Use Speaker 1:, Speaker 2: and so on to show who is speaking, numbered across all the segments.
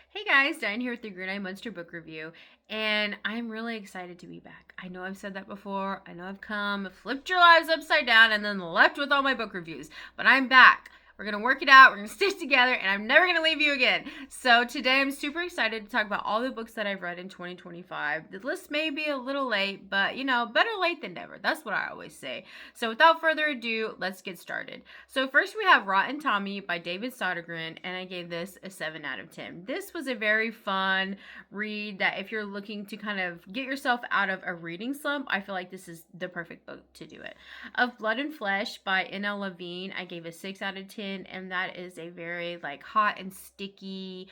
Speaker 1: Hey guys, Diane here with the Green Eye Monster Book Review, and I'm really excited to be back. I know I've said that before. I know I've come, flipped your lives upside down, and then left with all my book reviews, but I'm back. We're gonna work it out, we're gonna stick together, and I'm never gonna leave you again. So today I'm super excited to talk about all the books that I've read in 2025. The list may be a little late, but better late than never. That's what I always say. So without further ado, let's get started. So first we have Rotten Tommy by David Sodergren, and I gave this a 7 out of 10. This was a very fun read that if you're looking to kind of get yourself out of a reading slump, I feel like this is the perfect book to do it. Of Blood and Flesh by N.L. Levine, I gave a 6 out of 10, and that is a very hot and sticky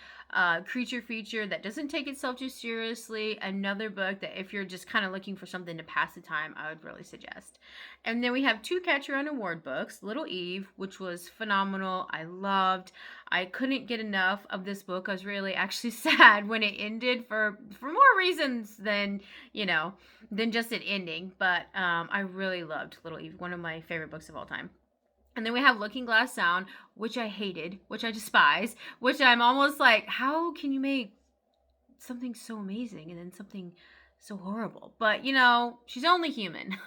Speaker 1: creature feature that doesn't take itself too seriously. Another book that if you're just kind of looking for something to pass the time, I would really suggest. And then we have two Catch Your Own Award books. Little Eve, which was phenomenal. I loved. I couldn't get enough of this book. I was really actually sad when it ended for more reasons than than just it ending. But I really loved Little Eve, one of my favorite books of all time. And then we have Looking Glass Sound, which I hated, which I despise, which I'm almost like, how can you make something so amazing and then something so horrible? But she's only human.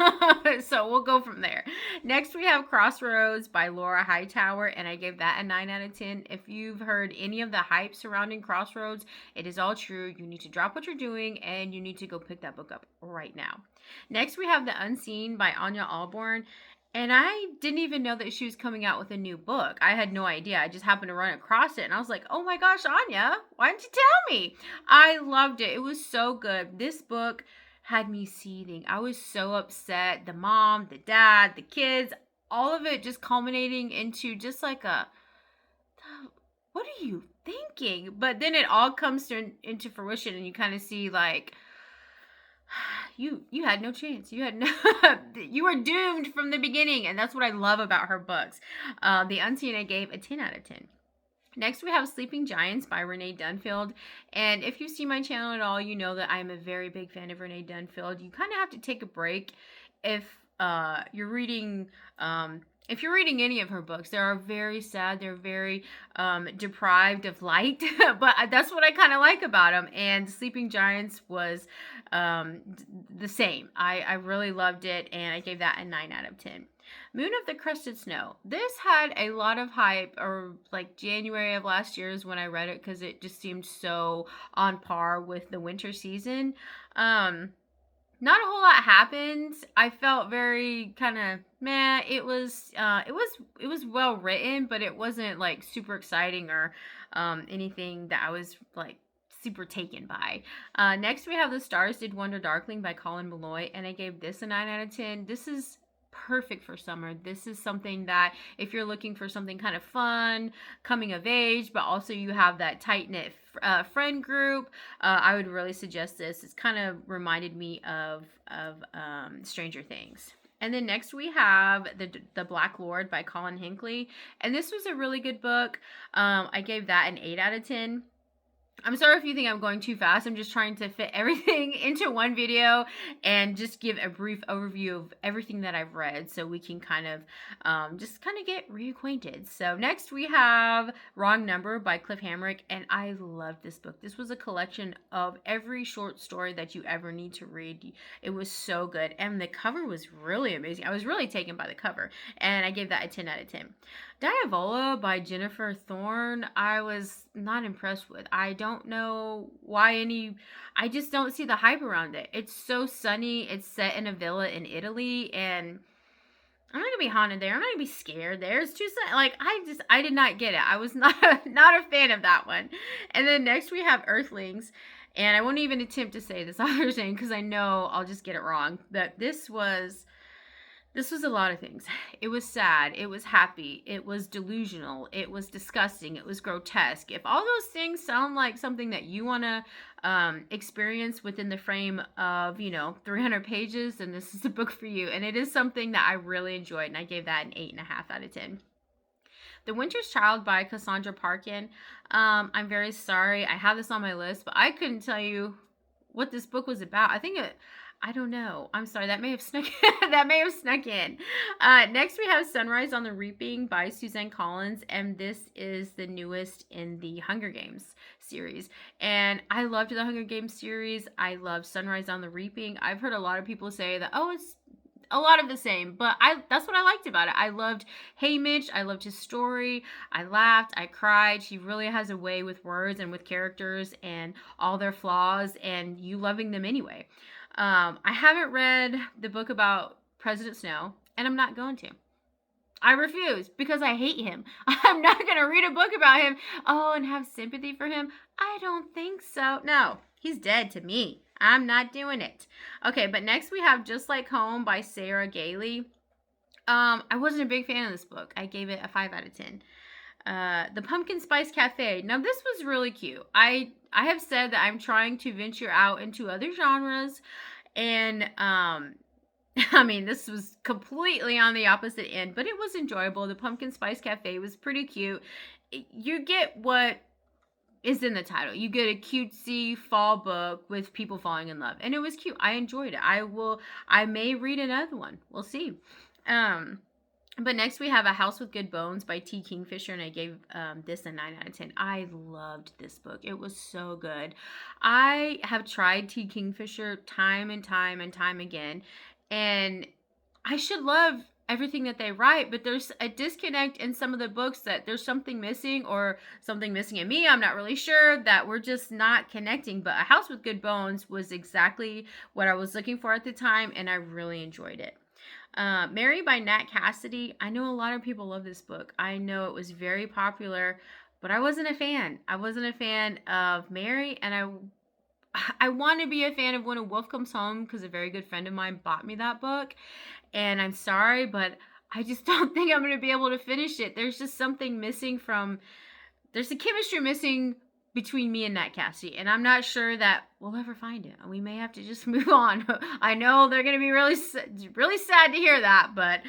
Speaker 1: So we'll go from there. Next we have Crossroads by Laura Hightower, and I gave that a 9 out of 10. If you've heard any of the hype surrounding Crossroads, it is all true. You need to drop what you're doing and you need to go pick that book up right now. Next we have The Unseen by Anya Alborn. And I didn't even know that she was coming out with a new book. I had no idea. I just happened to run across it. And I was like, oh my gosh, Anya, why didn't you tell me? I loved it. It was so good. This book had me seething. I was so upset. The mom, the dad, the kids, all of it just culminating into just like what are you thinking? But then it all comes into fruition, and you kind of see you had no chance. You had no you were doomed from the beginning, and that's what I love about her books. The Unseen I gave a 10 out of 10. Next we have Sleeping Giants by Renee Dunfield, and if you see my channel at all, you know that I'm a very big fan of Renee Dunfield. You kind of have to take a break if you're reading if you're reading any of her books. They are very sad. They're very deprived of light, but that's what I kind of like about them. And Sleeping Giants was the same. I really loved it, and I gave that a 9 out of 10. Moon of the Crusted Snow. This had a lot of hype, or January of last year is when I read it, because it just seemed so on par with the winter season. Not a whole lot happened. I felt very kind of meh. It was well written, but it wasn't super exciting or anything that I was super taken by. Next we have The Stars Did Wonder Darkling by Colin Meloy, and I gave this a 9 out of 10. This is perfect for summer. This is something that if you're looking for something kind of fun, coming of age, but also you have that tight-knit friend group, I would really suggest this. It's kind of reminded me of Stranger Things. And then next we have the Black Lord by Colin Hinckley, and this was a really good book. I gave that an 8 out of 10. I'm sorry if you think I'm going too fast. I'm just trying to fit everything into one video and just give a brief overview of everything that I've read, so we can kind of get reacquainted. So next we have Wrong Number by Cliff Hamrick, and I loved this book. This was a collection of every short story that you ever need to read. It was so good, and the cover was really amazing. I was really taken by the cover, and I gave that a 10 out of 10. Diavola by Jennifer Thorne, I was not impressed with. I don't know why I just don't see the hype around it. It's so sunny. It's set in a villa in Italy, and I'm not gonna be haunted there. I'm not gonna be scared there. It's too sunny. I did not get it. I was not a fan of that one. And then next we have Earthlings, and I won't even attempt to say this other thing because I know I'll just get it wrong. But this was a lot of things. It was sad. It was happy. It was delusional. It was disgusting. It was grotesque. If all those things sound like something that you want to experience within the frame of 300 pages, then this is the book for you. And it is something that I really enjoyed, and I gave that an 8.5 out of 10. The Winter's Child by Cassandra Parkin. I'm very sorry. I have this on my list, but I couldn't tell you what this book was about. I don't know. I'm sorry. That may have snuck. That may have snuck in. Next, we have Sunrise on the Reaping by Suzanne Collins, and this is the newest in the Hunger Games series. And I loved the Hunger Games series. I love Sunrise on the Reaping. I've heard a lot of people say that, oh, it's a lot of the same, but that's what I liked about it. I loved Haymitch. I loved his story. I laughed. I cried. He really has a way with words and with characters and all their flaws, and you loving them anyway. I haven't read the book about President Snow, and I'm not going to. I refuse because I hate him. I'm not going to read a book about him. Oh, and have sympathy for him. I don't think so. No, he's dead to me. I'm not doing it. Okay, but next we have Just Like Home by Sarah Gailey. I wasn't a big fan of this book. I gave it a 5 out of 10. The Pumpkin Spice Cafe. Now this was really cute. I have said that I'm trying to venture out into other genres, and I mean, this was completely on the opposite end, but it was enjoyable. The Pumpkin Spice Cafe was pretty cute. You get what is in the title. You get a cutesy fall book with people falling in love, and it was cute. I enjoyed it. I may read another one. We'll see. But next we have A House with Good Bones by T. Kingfisher, and I gave this a 9 out of 10. I loved this book. It was so good. I have tried T. Kingfisher time and time and time again, and I should love everything that they write, but there's a disconnect in some of the books, that there's something missing, or something missing in me. I'm not really sure, that we're just not connecting. But A House with Good Bones was exactly what I was looking for at the time, and I really enjoyed it. Mary by Nat Cassidy. I know a lot of people love this book. I know it was very popular, but I wasn't a fan. I wasn't a fan of Mary, and I want to be a fan of When a Wolf Comes Home because a very good friend of mine bought me that book, and I'm sorry, but I just don't think I'm going to be able to finish it. There's just something missing there's a chemistry missing between me and Nat Cassidy, and I'm not sure that we'll ever find it. We may have to just move on. I know they're going to be really sad to hear that, but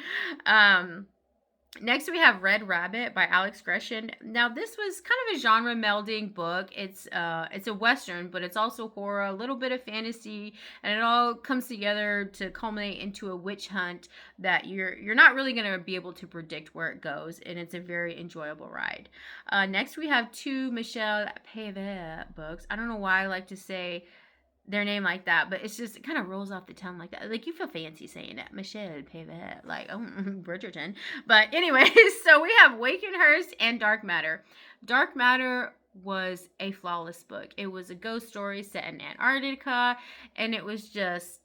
Speaker 1: next we have Red Rabbit by Alex Gresham. Now this was kind of a genre melding book. It's a Western, but it's also horror, a little bit of fantasy, and it all comes together to culminate into a witch hunt that you're not really going to be able to predict where it goes, and it's a very enjoyable ride. Next we have 2 Michel Peyvaire books. I don't know why I like to say their name like that, but it kind of rolls off the tongue like that. Like, you feel fancy saying it. Michel Peyvaire, like, oh, Bridgerton. But anyways, so we have Wakenhurst and Dark Matter. Dark Matter was a flawless book. It was a ghost story set in Antarctica, and it was just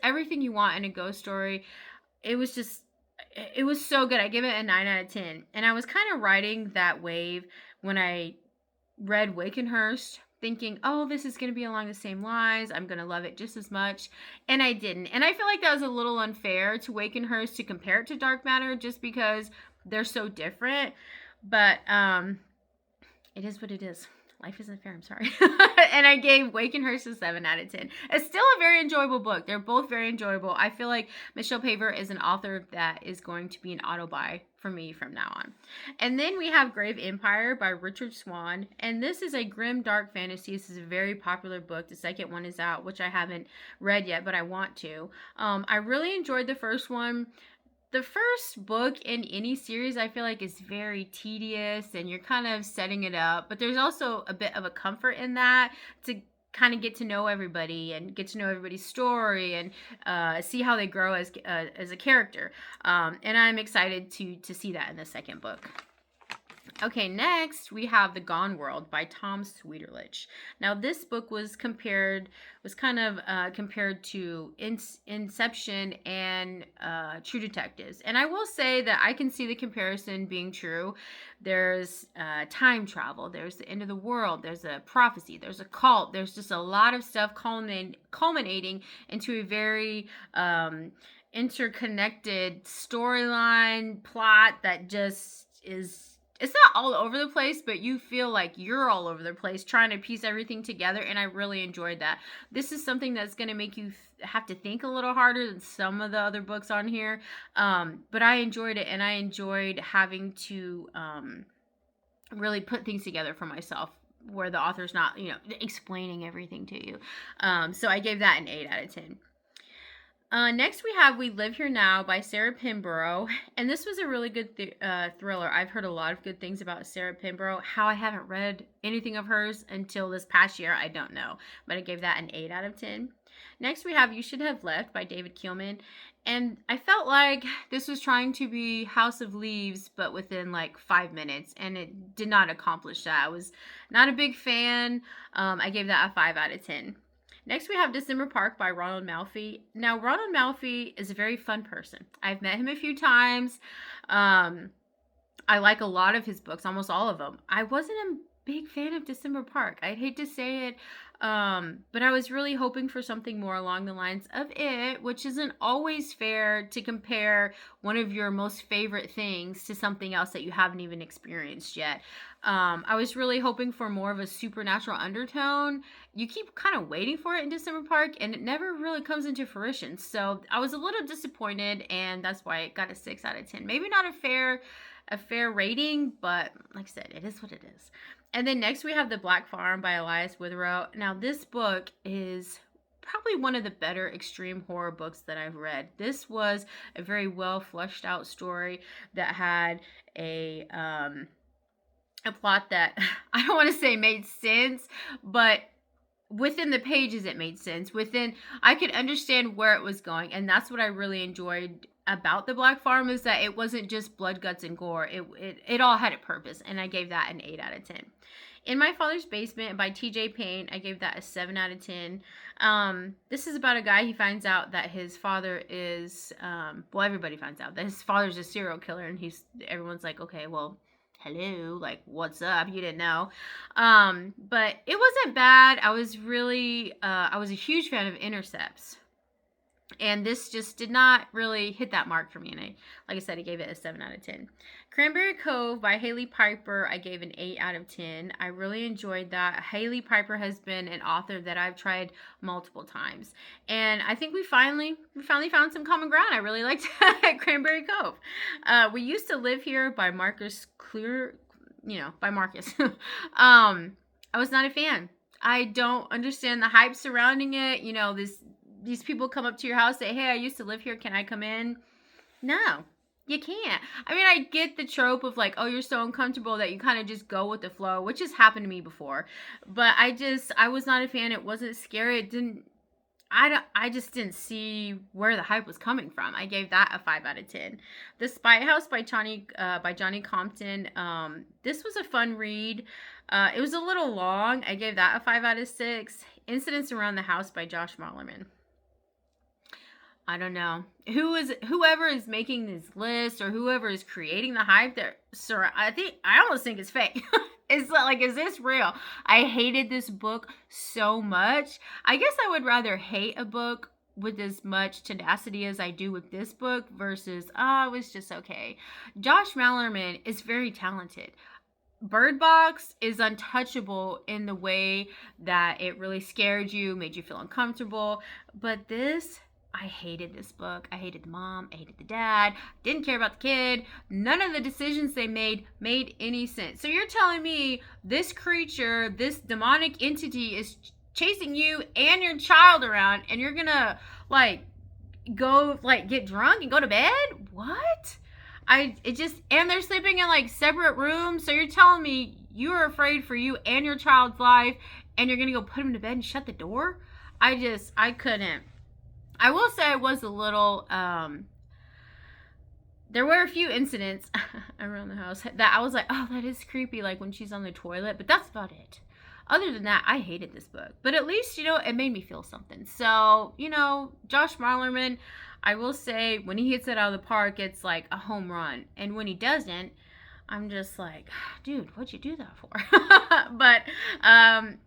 Speaker 1: everything you want in a ghost story. It was so good. I give it a 9 out of 10. And I was kind of riding that wave when I read Wakenhurst, thinking, oh, this is going to be along the same lines. I'm going to love it just as much. And I didn't. And I feel like that was a little unfair to Wakenhurst to compare it to Dark Matter just because they're so different. But it is what it is. Life isn't fair. I'm sorry. And I gave Wakenhurst a 7 out of 10. It's still a very enjoyable book. They're both very enjoyable. I feel like Michel Peyvaire is an author that is going to be an auto-buy for me from now on. And then we have Grave Empire by Richard Swan. And this is a grim, dark fantasy. This is a very popular book. The second one is out, which I haven't read yet, but I want to. I really enjoyed the first one. The first book in any series, I feel like, is very tedious, and you're kind of setting it up. But there's also a bit of a comfort in that to kind of get to know everybody and get to know everybody's story and see how they grow as a character. And I'm excited to see that in the second book. Okay, next we have The Gone World by Tom Sweeterlich. Now this book was compared to Inception and True Detectives. And I will say that I can see the comparison being true. There's time travel, there's the end of the world, there's a prophecy, there's a cult, there's just a lot of stuff culminating into a very interconnected storyline plot that just is... It's not all over the place, but you feel like you're all over the place trying to piece everything together, and I really enjoyed that. This is something that's going to make you have to think a little harder than some of the other books on here, but I enjoyed it, and I enjoyed having to really put things together for myself where the author's not, explaining everything to you. So I gave that an 8 out of 10. Next, we have We Live Here Now by Sarah Pinborough. And this was a really good thriller. I've heard a lot of good things about Sarah Pinborough. How I haven't read anything of hers until this past year, I don't know. But I gave that an 8 out of 10. Next, we have You Should Have Left by David Keelman. And I felt like this was trying to be House of Leaves, but within like 5 minutes. And it did not accomplish that. I was not a big fan. I gave that a 5 out of 10. Next, we have December Park by Ronald Malfi. Now, Ronald Malfi is a very fun person. I've met him a few times. I like a lot of his books, almost all of them. I wasn't a big fan of December Park. I'd hate to say it, but I was really hoping for something more along the lines of it, which isn't always fair to compare one of your most favorite things to something else that you haven't even experienced yet. I was really hoping for more of a supernatural undertone. You keep kind of waiting for it in December Park, and it never really comes into fruition. So I was a little disappointed, and that's why it got a 6 out of 10. Maybe not a fair rating, but like I said, it is what it is. And then next we have The Black Farm by Elias Witherow. Now this book is probably one of the better extreme horror books that I've read. This was a very well fleshed out story that had a plot that I don't want to say made sense, but within the pages it made sense. I could understand where it was going, and that's what I really enjoyed about The Black Farm, is that it wasn't just blood, guts, and gore. It all had a purpose, and I gave that an 8 out of 10. In My Father's Basement by TJ Payne, I gave that a 7 out of 10. This is about a guy. He finds out that his father is, everybody finds out that his father's a serial killer, and everyone's like, okay, well, hello, like, what's up? You didn't know. But it wasn't bad. I was a huge fan of Intercepts. And this just did not really hit that mark for me. And like I said, I gave it a 7 out of 10. Cranberry Cove by Haley Piper, I gave an 8 out of 10. I really enjoyed that. Haley Piper has been an author that I've tried multiple times. And I think we finally found some common ground. I really liked Cranberry Cove. We Used to Live Here by Marcus Clear, by Marcus. I was not a fan. I don't understand the hype surrounding it. These people come up to your house, say, hey, I used to live here. Can I come in? No, you can't. I mean, I get the trope of like, oh, you're so uncomfortable that you kind of just go with the flow, which has happened to me before. But I was not a fan. It wasn't scary. I just didn't see where the hype was coming from. I gave that a 5 out of 10. The Spy House by Johnny Compton. This was a fun read. It was a little long. I gave that a 5 out of 6. Incidents Around the House by Josh Malerman. I don't know. Whoever is making this list or whoever is creating the hype there, sir, I almost think it's fake. It's like, is this real? I hated this book so much. I guess I would rather hate a book with as much tenacity as I do with this book versus, it was just okay. Josh Malerman is very talented. Bird Box is untouchable in the way that it really scared you, made you feel uncomfortable. But I hated this book. I hated the mom. I hated the dad. Didn't care about the kid. None of the decisions they made any sense. So you're telling me this creature, this demonic entity is chasing you and your child around, and you're gonna go get drunk and go to bed? What? And they're sleeping in separate rooms. So you're telling me you are afraid for you and your child's life, and you're gonna go put him to bed and shut the door? I couldn't. I will say I was a little, there were a few incidents around the house that I was like, oh, that is creepy, like when she's on the toilet, but that's about it. Other than that, I hated this book. But at least, it made me feel something. So, Josh Malerman, I will say, when he hits it out of the park, it's like a home run. And when he doesn't, I'm just like, dude, what'd you do that for? But,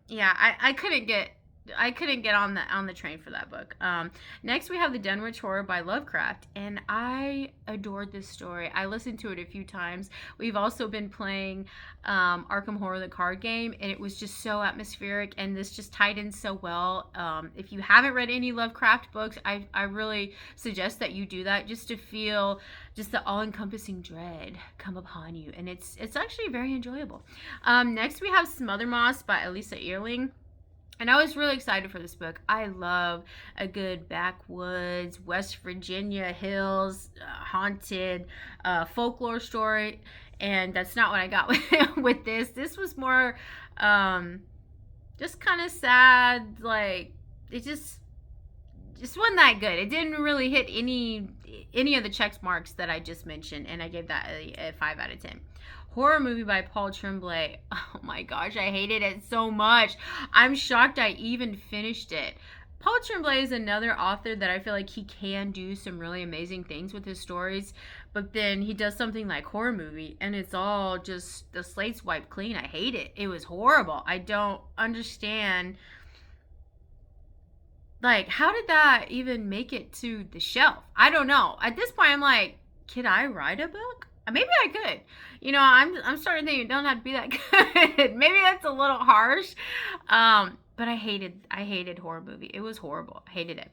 Speaker 1: yeah, I couldn't get on the train for that book. Next, we have The Dunwich Horror by Lovecraft, and I adored this story. I listened to it a few times. We've also been playing Arkham Horror, the card game, and it was just so atmospheric, and this just tied in so well. If you haven't read any Lovecraft books, I really suggest that you do that, just to feel just the all-encompassing dread come upon you, and it's actually very enjoyable. Next, we have Smother Moss by Elisa Earling. And I was really excited for this book. I love a good backwoods, West Virginia hills, haunted folklore story. And that's not what I got with this. This was more just kind of sad. Like, it just wasn't that good. It didn't really hit any of the check marks that I just mentioned, and I gave that a 5 out of 10. Horror movie by Paul Tremblay. Oh my gosh, I hated it so much. I'm shocked I even finished it. Paul Tremblay is another author that I feel like he can do some really amazing things with his stories, but then he does something like horror movie and it's all just the slate's wiped clean. I hate it. It was horrible. I don't understand, like, how did that even make it to the shelf? I don't know. At this point, I'm like, can I write a book? Maybe I could. I'm starting to think it don't have to be that good. Maybe that's a little harsh. But I hated horror movie. It was horrible. I hated it.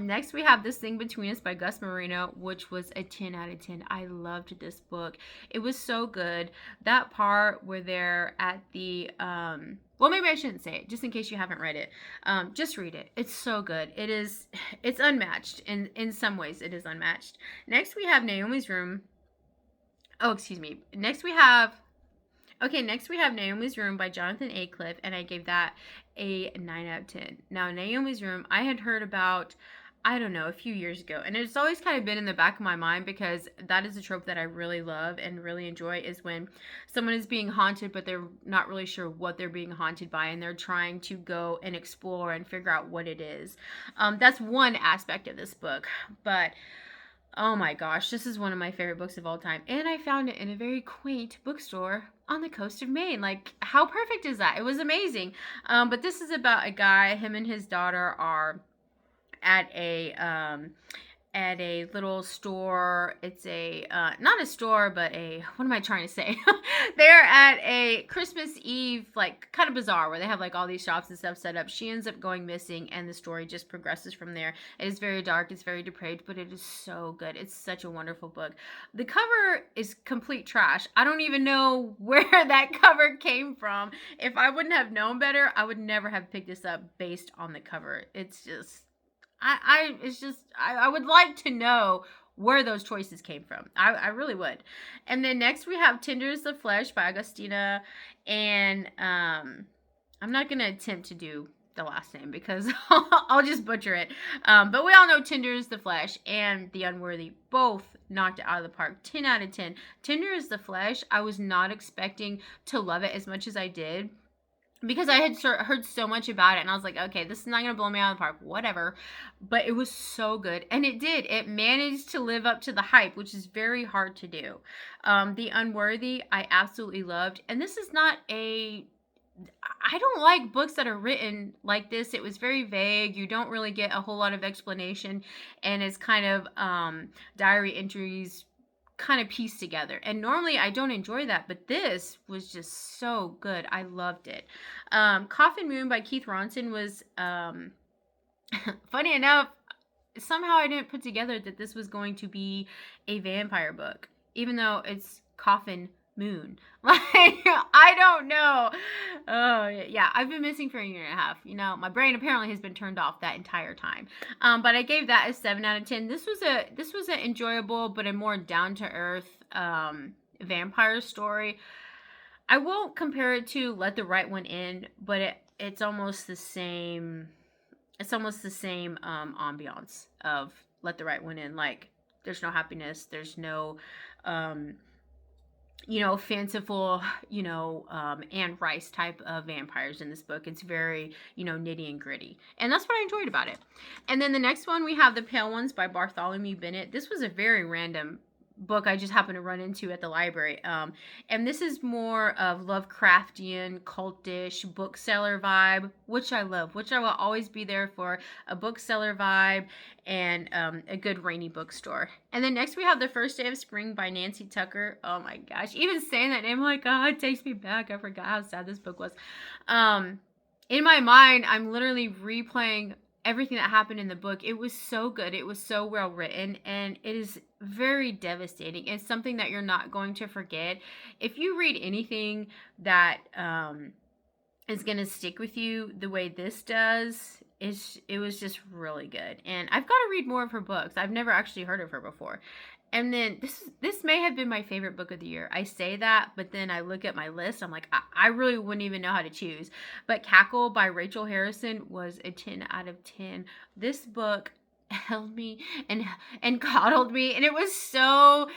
Speaker 1: Next we have This Thing Between Us by Gus Marino, which was a 10 out of 10. I loved this book. It was so good. That part where they're at the well, maybe I shouldn't say it, just in case you haven't read it. Just read it. It's so good. It's unmatched. In some ways, it is unmatched. Next, we have Naomi's Room. Oh, excuse me. Next, we have Naomi's Room by Jonathan Aycliffe, and I gave that a 9 out of 10. Now, Naomi's Room, I had heard about, I don't know, a few years ago, and it's always kind of been in the back of my mind because that is a trope that I really love and really enjoy, is when someone is being haunted but they're not really sure what they're being haunted by and they're trying to go and explore and figure out what it is. That's one aspect of this book, but oh my gosh, this is one of my favorite books of all time, and I found it in a very quaint bookstore on the coast of Maine. Like, how perfect is that? It was amazing. But this is about a guy, him and his daughter are at a little store. It's a not a store, but what am I trying to say? They're at a Christmas Eve, like, kind of bazaar where they have like all these shops and stuff set up. She ends up going missing and the story just progresses from there. It is very dark, it's very depraved, but it is so good. It's such a wonderful book. The cover is complete trash. I don't even know where that cover came from. If I wouldn't have known better, I would never have picked this up based on the cover. It's just, I would like to know where those choices came from. I really would. And then next we have Tender is the Flesh by Agustina, and I'm not going to attempt to do the last name because I'll just butcher it. But we all know Tender is the Flesh and The Unworthy both knocked it out of the park. 10 out of 10. Tender is the Flesh, I was not expecting to love it as much as I did, because I had heard so much about it, and I was like, okay, this is not going to blow me out of the park, whatever. But it was so good, and it did. It managed to live up to the hype, which is very hard to do. The Unworthy, I absolutely loved. And this is not I don't like books that are written like this. It was very vague. You don't really get a whole lot of explanation, and it's kind of diary entries kind of pieced together, and normally I don't enjoy that, but this was just so good. I loved it. Coffin Moon by Keith Ronson was funny enough, somehow I didn't put together that this was going to be a vampire book, even though it's Coffin Moon. Like, I don't know. Oh yeah, I've been missing for a year and a half. My brain apparently has been turned off that entire time. But I gave that a 7 out of 10. This was an enjoyable but a more down to earth vampire story. I won't compare it to Let the Right One In, but it's almost the same. It's almost the same ambiance of Let the Right One In. Like, there's no happiness. There's no fanciful, Anne Rice type of vampires in this book. It's very, nitty and gritty. And that's what I enjoyed about it. And then the next one, we have The Pale Ones by Bartholomew Bennett. This was a very random book I just happened to run into at the library. And this is more of Lovecraftian, cultish, bookseller vibe, which I love, which I will always be there for, a bookseller vibe and a good rainy bookstore. And then next we have The First Day of Spring by Nancy Tucker. Oh my gosh, even saying that name, like, oh, it takes me back. I forgot how sad this book was. In my mind, I'm literally replaying everything that happened in the book. It was so good. It was so well written, and it is very devastating. It's something that you're not going to forget. If you read anything that is going to stick with you the way this does. It was just really good. And I've got to read more of her books. I've never actually heard of her before. And then this may have been my favorite book of the year. I say that, but then I look at my list. I'm like, I really wouldn't even know how to choose. But Cackle by Rachel Harrison was a 10 out of 10. This book held me and coddled me, and it was so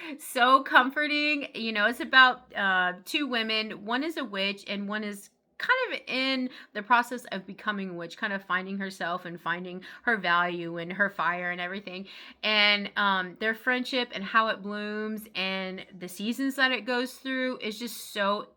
Speaker 1: comforting. You know, it's about two women. One is a witch and one is kind of in the process of becoming a witch, kind of finding herself and finding her value and her fire and everything. And their friendship and how it blooms and the seasons that it goes through is just so,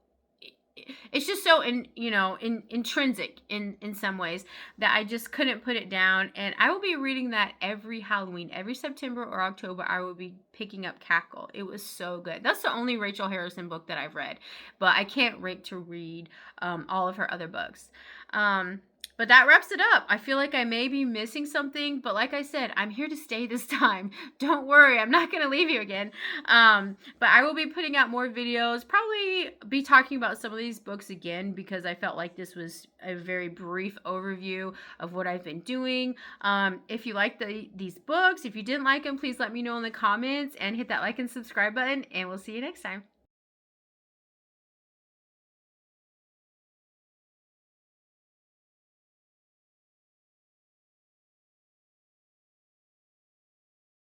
Speaker 1: it's just so intrinsic in some ways that I just couldn't put it down. And I will be reading that every Halloween, every September or October. I will be picking up Cackle. It was so good. That's the only Rachel Harrison book that I've read, but I can't wait to read all of her other books. But that wraps it up. I feel like I may be missing something, but like I said, I'm here to stay this time. Don't worry, I'm not going to leave you again. But I will be putting out more videos, probably be talking about some of these books again, because I felt like this was a very brief overview of what I've been doing. If you like these books, if you didn't like them, please let me know in the comments and hit that like and subscribe button, and we'll see you next time.